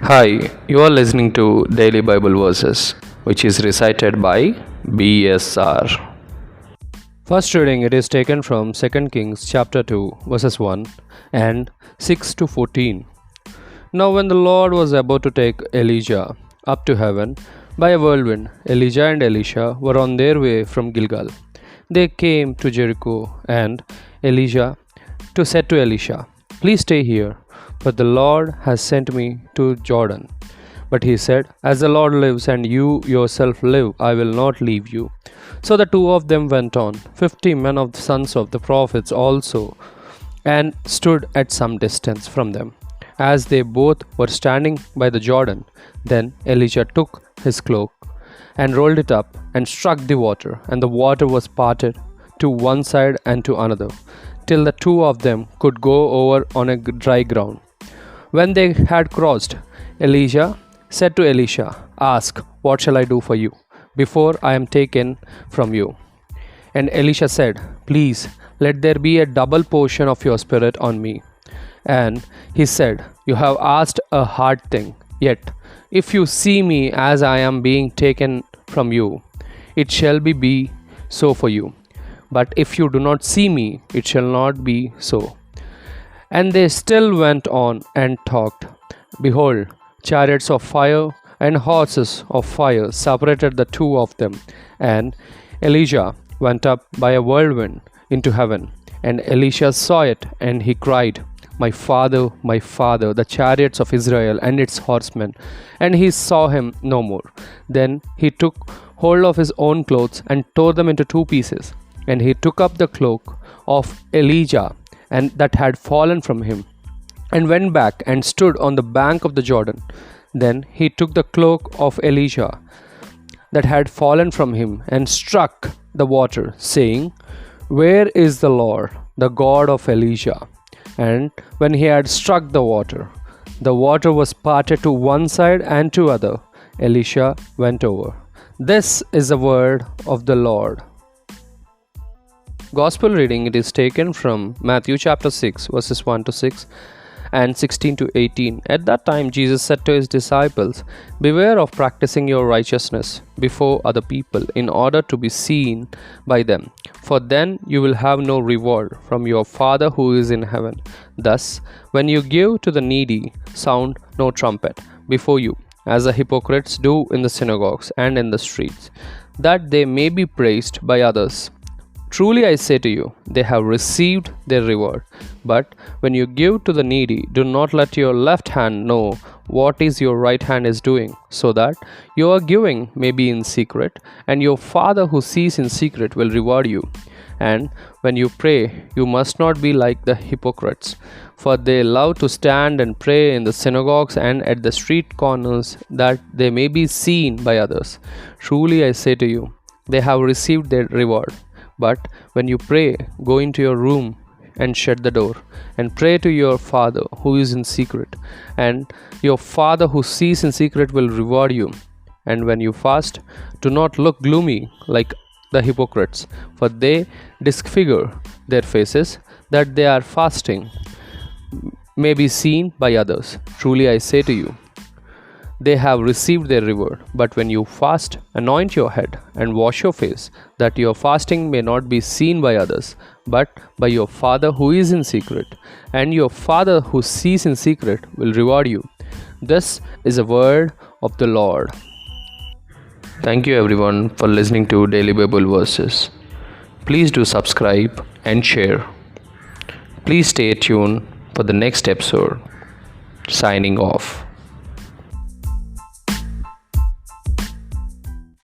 Hi, you are listening to Daily Bible Verses, which is recited by BSR. First reading it is taken from 2 Kings chapter 2 verses 1 and 6 to 14. Now when the Lord was about to take Elijah up to heaven by a whirlwind, Elijah and Elisha were on their way from Gilgal. They came to Jericho, and Elijah said to Elisha, "Please stay here, but the Lord has sent me to Jordan." But he said, "As the Lord lives and you yourself live, I will not leave you." So the two of them went on, 50 men of the sons of the prophets also, and stood at some distance from them, as they both were standing by the Jordan. Then Elijah took his cloak and rolled it up and struck the water, and the water was parted to one side and to another, till the two of them could go over on a dry ground. When they had crossed, Elijah said to Elisha, "Ask, what shall I do for you, before I am taken from you?" And Elisha said, "Please, let there be a double portion of your spirit on me." And he said, "You have asked a hard thing. Yet, if you see me as I am being taken from you, it shall be so for you. But if you do not see me, it shall not be so." And they still went on and talked. Behold, chariots of fire and horses of fire separated the two of them. And Elijah went up by a whirlwind into heaven. And Elisha saw it, and he cried, my father, the chariots of Israel and its horsemen." And he saw him no more. Then he took hold of his own clothes and tore them into two pieces. And he took up the cloak of Elijah and that had fallen from him, and went back and stood on the bank of the Jordan. Then he took the cloak of Elijah that had fallen from him and struck the water, saying, "Where is the Lord, the God of Elijah?" And when he had struck the water was parted to one side and to other. Elisha went over. This is the word of the Lord. Gospel reading it is taken from Matthew chapter 6 verses 1 to 6 and 16 to 18. At that time Jesus said to his disciples, "Beware of practicing your righteousness before other people in order to be seen by them, for then you will have no reward from your Father who is in heaven. Thus, when you give to the needy, sound no trumpet before you, as the hypocrites do in the synagogues and in the streets, that they may be praised by others. Truly I say to you, they have received their reward. But when you give to the needy, do not let your left hand know what is your right hand is doing, so that your giving may be in secret, and your Father who sees in secret will reward you. And when you pray, you must not be like the hypocrites, for they love to stand and pray in the synagogues and at the street corners, that they may be seen by others. Truly I say to you, they have received their reward. But when you pray, go into your room and shut the door, and pray to your Father who is in secret, and your Father who sees in secret will reward you. And when you fast, do not look gloomy like the hypocrites, for they disfigure their faces, that they are fasting may be seen by others. Truly I say to you, they have received their reward. But when you fast, anoint your head and wash your face, that your fasting may not be seen by others, but by your Father who is in secret. And your Father who sees in secret will reward you." This is a word of the Lord. Thank you everyone for listening to Daily Bible Verses. Please do subscribe and share. Please stay tuned for the next episode. Signing off.